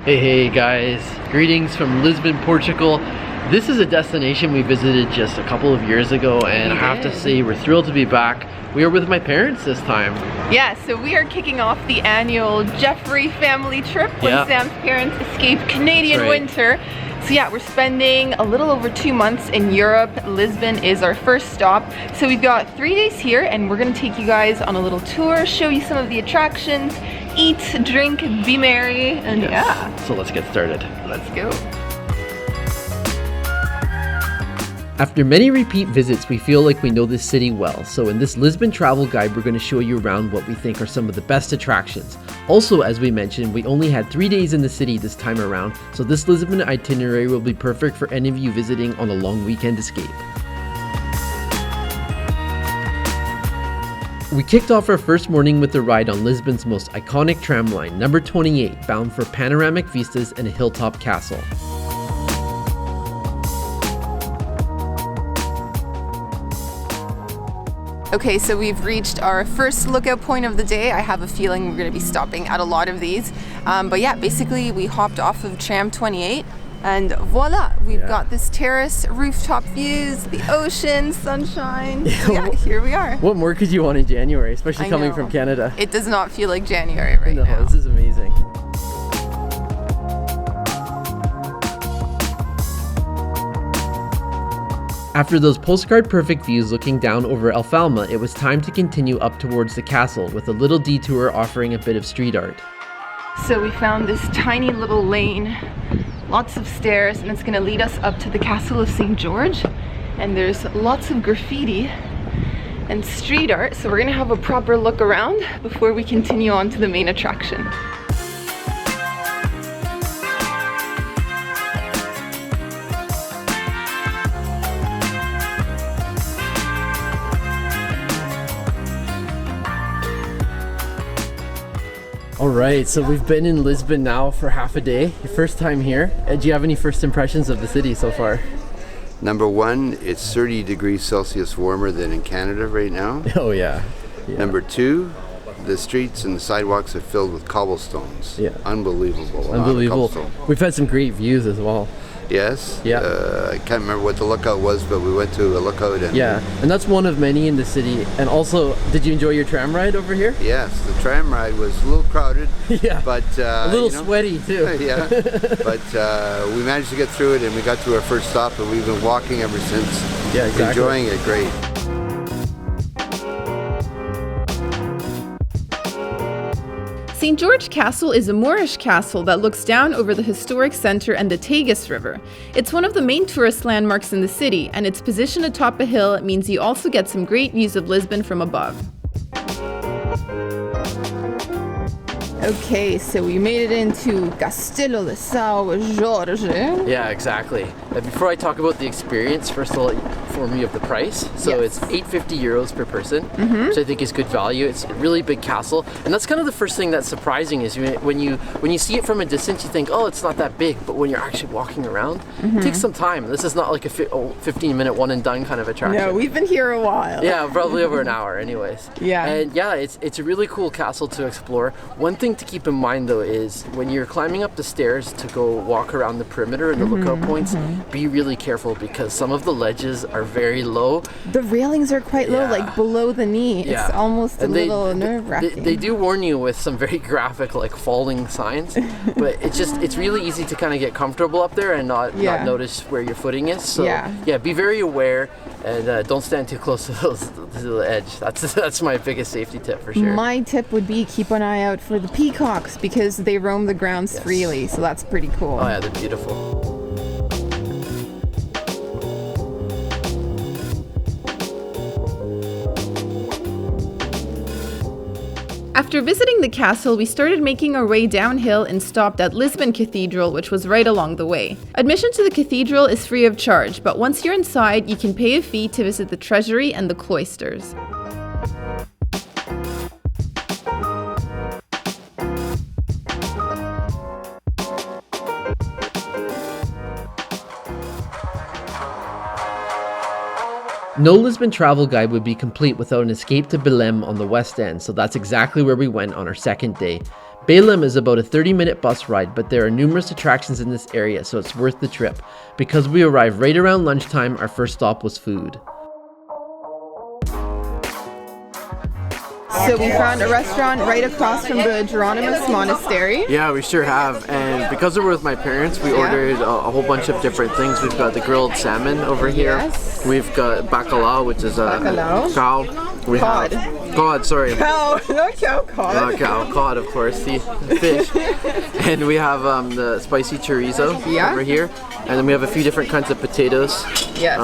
Hey guys, greetings from Lisbon, Portugal. This is a destination we visited just a couple of years ago, and I have to say we're thrilled to be back. We are with my parents this time. Yeah, so we are kicking off the annual Jeffrey family trip when Sam's parents escaped Canadian winter. So yeah, we're spending a little over 2 months in Europe. Lisbon is our first stop. So we've got 3 days here and we're gonna take you guys on a little tour, show you some of the attractions, eat, drink, be merry, and yeah. So let's get started. Let's go. After many repeat visits, we feel like we know this city well. So in this Lisbon travel guide, we're going to show you around what we think are some of the best attractions. Also, as we mentioned, we only had 3 days in the city this time around, so this Lisbon itinerary will be perfect for any of you visiting on a long weekend escape. We kicked off our first morning with a ride on Lisbon's most iconic tram line, number 28, bound for panoramic vistas and a hilltop castle. Okay, so we've reached our first lookout point of the day. I have a feeling we're going to be stopping at a lot of these. But yeah, basically we hopped off of tram 28 and voila, we've got this terrace, rooftop views, the ocean, sunshine. So yeah, here we are. What more could you want in January, especially coming from Canada? It does not feel like January right now. No, this is amazing. After those postcard perfect views looking down over Alfalma, it was time to continue up towards the castle with a little detour offering a bit of street art. So we found this tiny little lane, lots of stairs, and it's going to lead us up to the Castle of St. George. And there's lots of graffiti and street art, so we're going to have a proper look around before we continue on to the main attraction. Alright, so we've been in Lisbon now for half a day. Your first time here. Do you have any first impressions of the city so far? Number one, it's 30 degrees Celsius warmer than in Canada right now. Oh yeah. Number two, the streets and the sidewalks are filled with cobblestones. Yeah. Unbelievable. Unbelievable. We've had some great views as well. Yes. Yeah. I can't remember what the lookout was, but we went to a lookout and and that's one of many in the city. And also, did you enjoy your tram ride over here? yes, the tram ride was a little crowded. Yeah. But A little sweaty too. yeah. But we managed to get through it and we got to our first stop and we've been walking ever since. Yeah, exactly. Enjoying it great. St. George Castle is a Moorish castle that looks down over the historic centre and the Tagus River. It's one of the main tourist landmarks in the city, and its position atop a hill means you also get some great views of Lisbon from above. Okay, so we made it into Castelo de São Jorge. Yeah, exactly. Before I talk about the experience, first of all, inform you of the price. So it's 850 euros per person, which I think is good value. It's a really big castle, and that's kind of the first thing that's surprising is when you see it from a distance, you think, oh, it's not that big, but when you're actually walking around, it takes some time. This is not like a 15-minute one and done kind of attraction. No, we've been here a while. Yeah, probably over an hour, anyways. Yeah. And yeah, it's a really cool castle to explore. One thing to keep in mind though is when you're climbing up the stairs to go walk around the perimeter and the lookout points, be really careful because some of the ledges are very low. The railings are quite low, like below the knee. It's almost a little nerve-wracking. They do warn you with some very graphic like falling signs, but it's really easy to kind of get comfortable up there and not notice where your footing is. So be very aware and don't stand too close to the edge. That's my biggest safety tip for sure. My tip would be keep an eye out for the peacocks because they roam the grounds freely, so that's pretty cool. Oh yeah, they're beautiful. After visiting the castle, we started making our way downhill and stopped at Lisbon Cathedral, which was right along the way. Admission to the cathedral is free of charge, but once you're inside, you can pay a fee to visit the treasury and the cloisters. No Lisbon travel guide would be complete without an escape to Belém on the west end, so that's exactly where we went on our second day. Belém is about a 30-minute bus ride, but there are numerous attractions in this area, so it's worth the trip. Because we arrived right around lunchtime, our first stop was food. So we found a restaurant right across from the Geronimus Monastery. Yeah, we sure have. And because we're with my parents, we ordered a whole bunch of different things. We've got the grilled salmon over here. Yes. We've got bacalao, which is a cow. We Cod. have cod, sorry. Cow, not cow, cod. Not cow, cod, of course, the fish. And we have the spicy chorizo over here. And then we have a few different kinds of potatoes. Yes.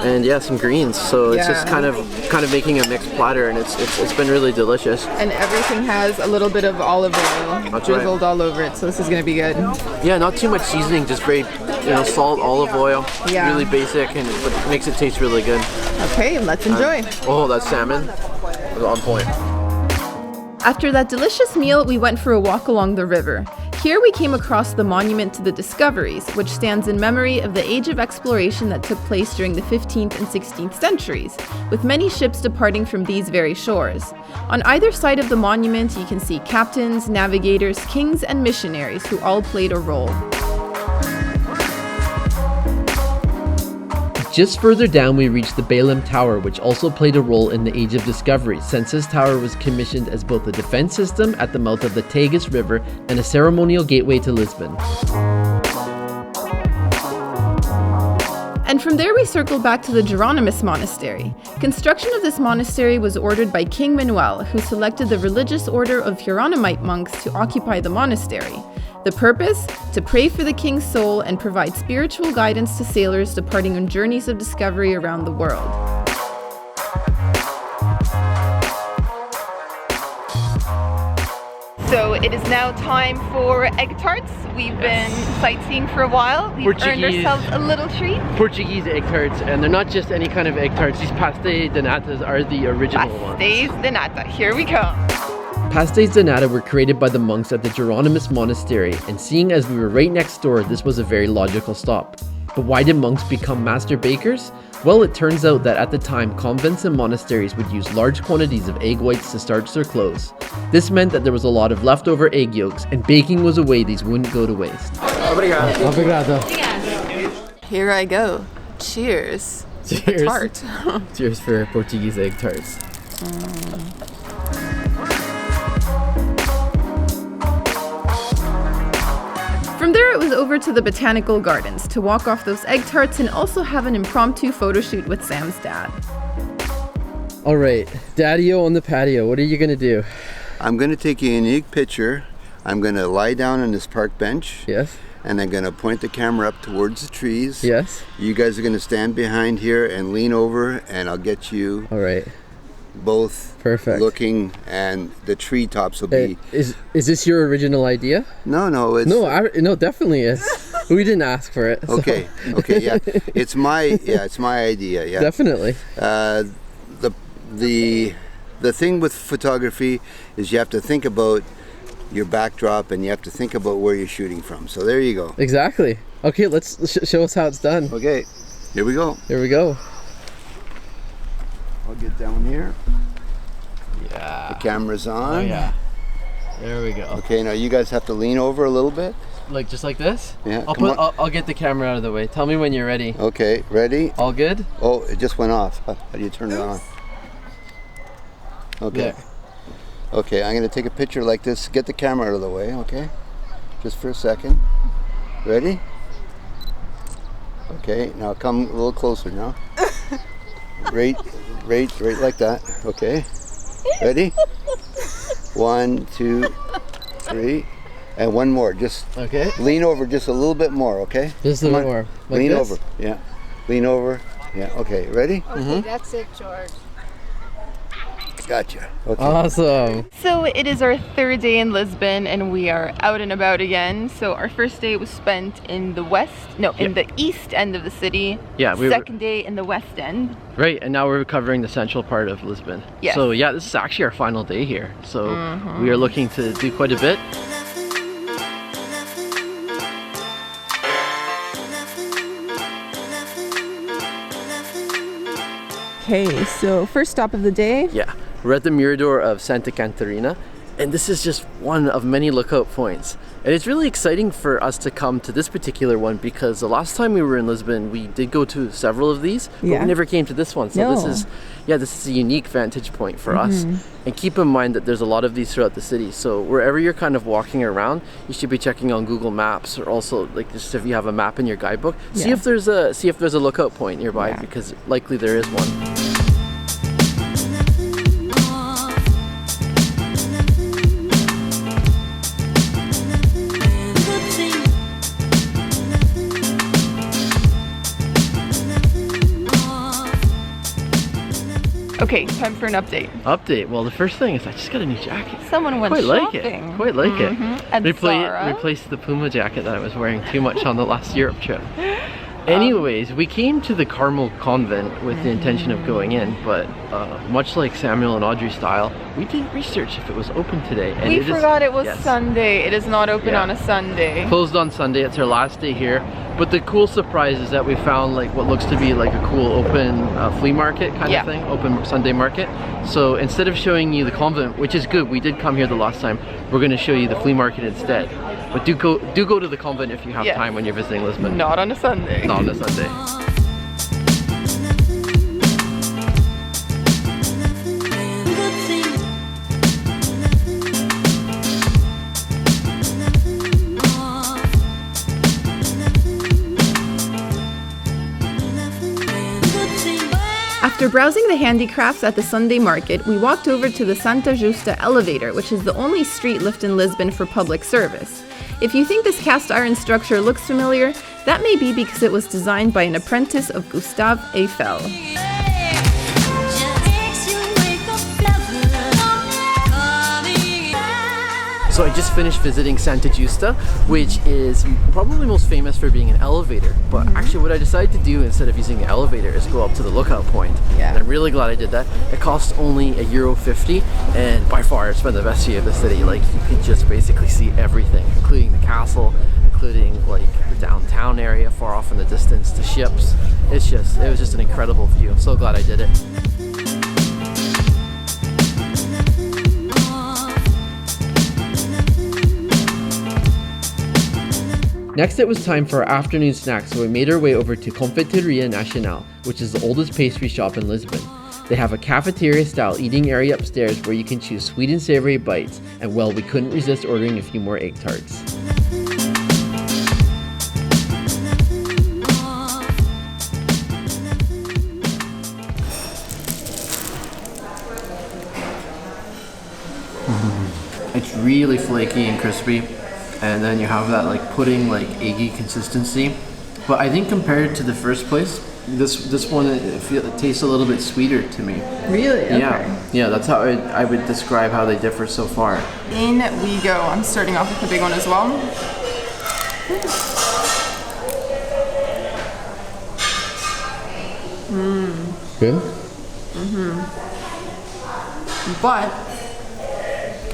And yeah, some greens. So it's just kind of making a mixed platter, and it's been really delicious. And everything has a little bit of olive oil That's drizzled all over it, so this is gonna be good. Yeah, not too much seasoning, just very, salt, olive oil. Yeah. Really basic, and but it makes it taste really good. Okay, let's enjoy. Oh, that salmon was on point. After that delicious meal, we went for a walk along the river. Here we came across the Monument to the Discoveries, which stands in memory of the age of exploration that took place during the 15th and 16th centuries, with many ships departing from these very shores. On either side of the monument, you can see captains, navigators, kings, and missionaries who all played a role. Just further down, we reached the Belém Tower, which also played a role in the Age of Discovery, since this tower was commissioned as both a defense system at the mouth of the Tagus River and a ceremonial gateway to Lisbon. And from there we circled back to the Geronimus Monastery. Construction of this monastery was ordered by King Manuel, who selected the religious order of Hieronymite monks to occupy the monastery. The purpose? To pray for the king's soul and provide spiritual guidance to sailors departing on journeys of discovery around the world. So it is now time for egg tarts. We've been sightseeing for a while. We've earned ourselves a little treat. Portuguese egg tarts, and they're not just any kind of egg tarts. These pastéis de natas are the original ones. Pastéis de nata, here we come. Pastéis de nata were created by the monks at the Geronimus Monastery, and seeing as we were right next door, this was a very logical stop. But why did monks become master bakers? Well, it turns out that at the time, convents and monasteries would use large quantities of egg whites to starch their clothes. This meant that there was a lot of leftover egg yolks, and baking was a way these wouldn't go to waste. Obrigado. Here I go. Cheers. Cheers. Tart. Cheers for Portuguese egg tarts. From there it was over to the botanical gardens to walk off those egg tarts and also have an impromptu photo shoot with Sam's dad. All right, Daddy-o on the patio, what are you gonna do? I'm going to take a unique picture. I'm going to lie down on this park bench. Yes. And I'm going to point the camera up towards the trees. Yes. You guys are going to stand behind here and lean over, and I'll get you All right. both Perfect. looking, and the treetops will be... Is this your original idea? No, it's... No, definitely is. We didn't ask for it. So. Okay, yeah. It's my idea, yeah. Definitely. The thing with photography is you have to think about your backdrop, and you have to think about where you're shooting from. So there you go. Exactly. Okay, let's show us how it's done. Okay, here we go. Here we go. I'll get down here. Yeah. The camera's on. Oh yeah. There we go. Okay, now you guys have to lean over a little bit. Like just like this? Yeah. I'll get the camera out of the way. Tell me when you're ready. Okay, ready? All good? Oh, it just went off. How do you turn it on? Okay. There. Okay, I'm gonna take a picture like this. Get the camera out of the way, okay? Just for a second. Ready? Okay, now come a little closer now. Right like that. Okay. Ready? 1, 2, 3, and one more. Just Okay. lean over just a little bit more, okay? Just a Come little on. more. Like lean this? over. Yeah. Lean over. Yeah. Okay. Ready? Okay, that's it, George. Gotcha. Okay. Awesome. So it is our third day in Lisbon and we are out and about again. So our first day was spent in the in the east end of the city. Yeah, Second day in the west end. Right, and now we're covering the central part of Lisbon. Yes. So yeah, this is actually our final day here. So we are looking to do quite a bit. Okay, so first stop of the day. Yeah, we're at the Mirador of Santa Catarina, And this is just one of many lookout points. And it's really exciting for us to come to this particular one because the last time we were in Lisbon, we did go to several of these, but we never came to this one. So this is a unique vantage point for us. And keep in mind that there's a lot of these throughout the city. So wherever you're kind of walking around, you should be checking on Google Maps, or also like just if you have a map in your guidebook, see if there's a lookout point nearby, because likely there is one. Okay, time for an update. Update. Well, the first thing is I just got a new jacket. Someone went shopping. Quite like it. And Replaced the Puma jacket that I was wearing too much on the last Europe trip. Anyways, we came to the Carmel Convent with the intention of going in, but much like Samuel and Audrey's style, we didn't research if it was open today. And we forgot it was Sunday. It is not open on a Sunday. Closed on Sunday. It's our last day here. But the cool surprise is that we found like what looks to be like a cool open flea market kind of thing, open Sunday market. So instead of showing you the convent, which is good, we did come here the last time, we're going to show you the flea market instead. But do go to the convent if you have time when you're visiting Lisbon. Not on a Sunday. Not on a Sunday. After browsing the handicrafts at the Sunday market, we walked over to the Santa Justa elevator, which is the only street lift in Lisbon for public service. If you think this cast iron structure looks familiar, that may be because it was designed by an apprentice of Gustave Eiffel. So I just finished visiting Santa Justa, which is probably most famous for being an elevator. But actually what I decided to do instead of using the elevator is go up to the lookout point. And I'm really glad I did that. It cost only €1.50, and by far it's been the best view of the city. Like you could just basically see everything, including the castle, including like the downtown area far off in the distance, the ships. It was just an incredible view. I'm so glad I did it. Next it was time for our afternoon snack, so we made our way over to Confeiteria Nacional, which is the oldest pastry shop in Lisbon. They have a cafeteria-style eating area upstairs where you can choose sweet and savory bites, and well, we couldn't resist ordering a few more egg tarts. It's really flaky and crispy. And then you have that like pudding, like eggy consistency. But I think compared to the first place, this one it tastes a little bit sweeter to me. Really? Okay. Yeah, that's how I would describe how they differ so far. In we go. I'm starting off with the big one as well. Good? But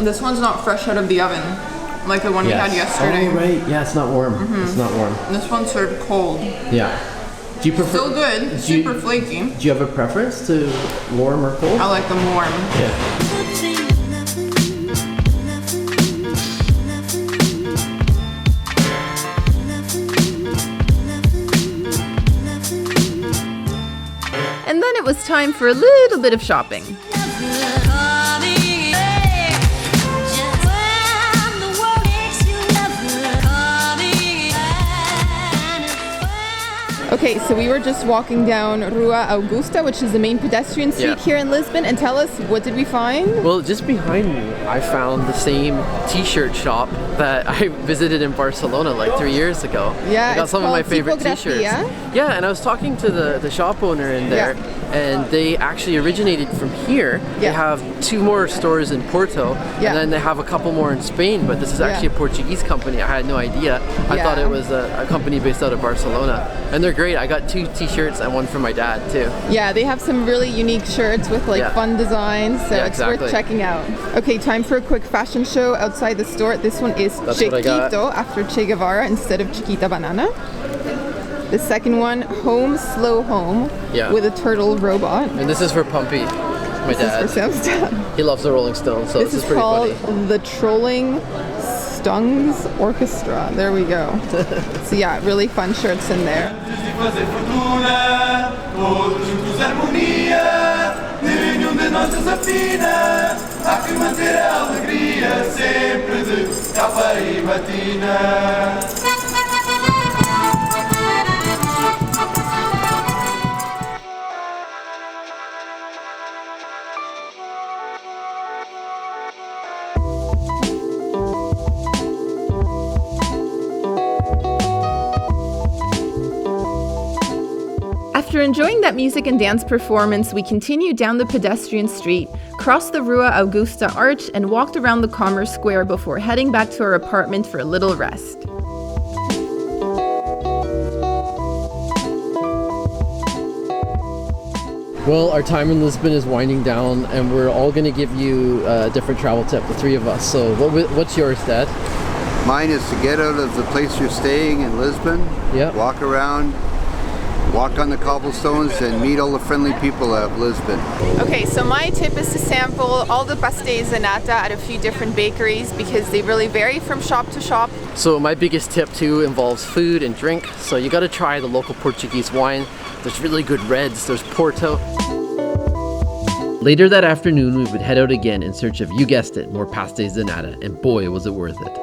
this one's not fresh out of the oven. Like the one we had yesterday. Oh, right. Yeah, it's not warm. It's not warm. This one's served cold. Yeah. Do you prefer? Still good. Super flaky. Do you have a preference to warm or cold? I like them warm. Yeah. And then it was time for a little bit of shopping. Okay, so we were just walking down Rua Augusta, which is the main pedestrian street here in Lisbon, and tell us, what did we find? Well, just behind me, I found the same t-shirt shop that I visited in Barcelona like 3 years ago. Yeah, I got some of my favorite t-shirts. Yeah, and I was talking to the shop owner in there, and they actually originated from here. They have 2 more stores in Porto, and then they have a couple more in Spain, but this is actually a Portuguese company. I had no idea. I thought it was a company based out of Barcelona, and they're great. I got 2 t-shirts and one for my dad too. Yeah, they have some really unique shirts with like fun designs, so it's worth checking out. Okay, time for a quick fashion show outside the store. This one is Chiquito, after Che Guevara instead of Chiquita Banana. The second one, Home Slow Home, with a turtle robot. And this is for Pumpy, my dad. This is for Sam's dad. He loves the Rolling Stones, so This this is pretty called funny. the Trolling Stungs Orchestra. There we go. So yeah, really fun shirts in there. After enjoying that music and dance performance, we continued down the pedestrian street, crossed the Rua Augusta Arch, and walked around the Commerce Square before heading back to our apartment for a little rest. Well, our time in Lisbon is winding down, and we're all going to give you a different travel tip, the three of us. So what's yours, Dad? Mine is to get out of the place you're staying in Lisbon. Yeah. Walk around, walk on the cobblestones, and meet all the friendly people of Lisbon. Okay, so my tip is to sample all the pastéis de nata at a few different bakeries because they really vary from shop to shop. So my biggest tip too involves food and drink. So you got to try the local Portuguese wine. There's really good reds, there's Porto. Later that afternoon, we would head out again in search of, you guessed it, more pastéis de nata, and boy, was it worth it.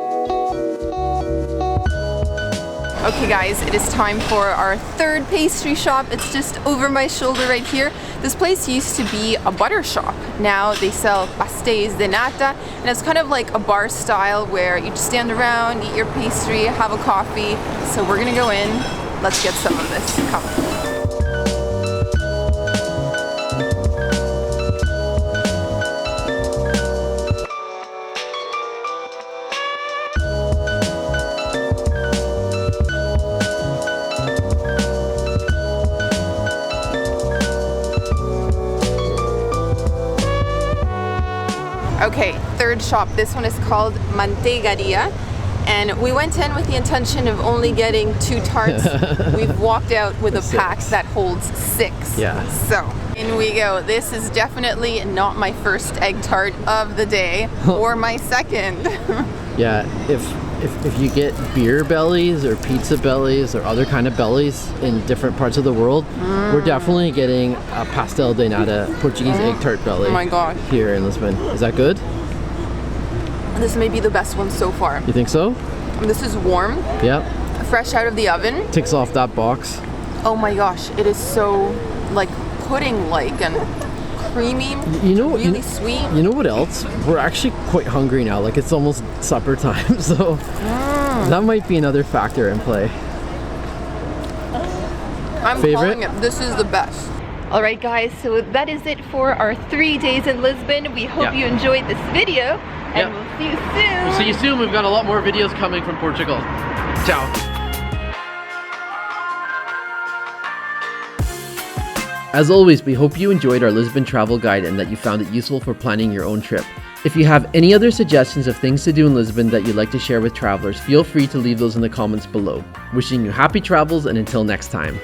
Okay guys, it is time for our third pastry shop. It's just over my shoulder right here. This place used to be a butter shop. Now they sell pastéis de nata, and it's kind of like a bar style where you just stand around, eat your pastry, have a coffee. So we're gonna go in, let's get some of this. Come. Okay, third shop. This one is called Manteigaria, and we went in with the intention of only getting 2 tarts. We've walked out with a pack that holds 6. Yeah. So, in we go. This is definitely not my first egg tart of the day, or my second. Yeah, if you get beer bellies or pizza bellies or other kind of bellies in different parts of the world, we're definitely getting a pastel de nata Portuguese egg tart belly. Oh my god. Here in Lisbon. Is that good? This may be the best one so far. You think so? This is warm, Yep. fresh out of the oven. Ticks off that box. Oh my gosh, it is so like pudding-like and creamy, really sweet. You know what else? We're actually quite hungry now. Like it's almost supper time, so that might be another factor in play. I'm Favorite? calling it. This is the best. All right, guys. So that is it for our 3 days in Lisbon. We hope you enjoyed this video, and we'll see you soon. We'll see you soon. We've got a lot more videos coming from Portugal. Ciao. As always, we hope you enjoyed our Lisbon travel guide and that you found it useful for planning your own trip. If you have any other suggestions of things to do in Lisbon that you'd like to share with travelers, feel free to leave those in the comments below. Wishing you happy travels, and until next time.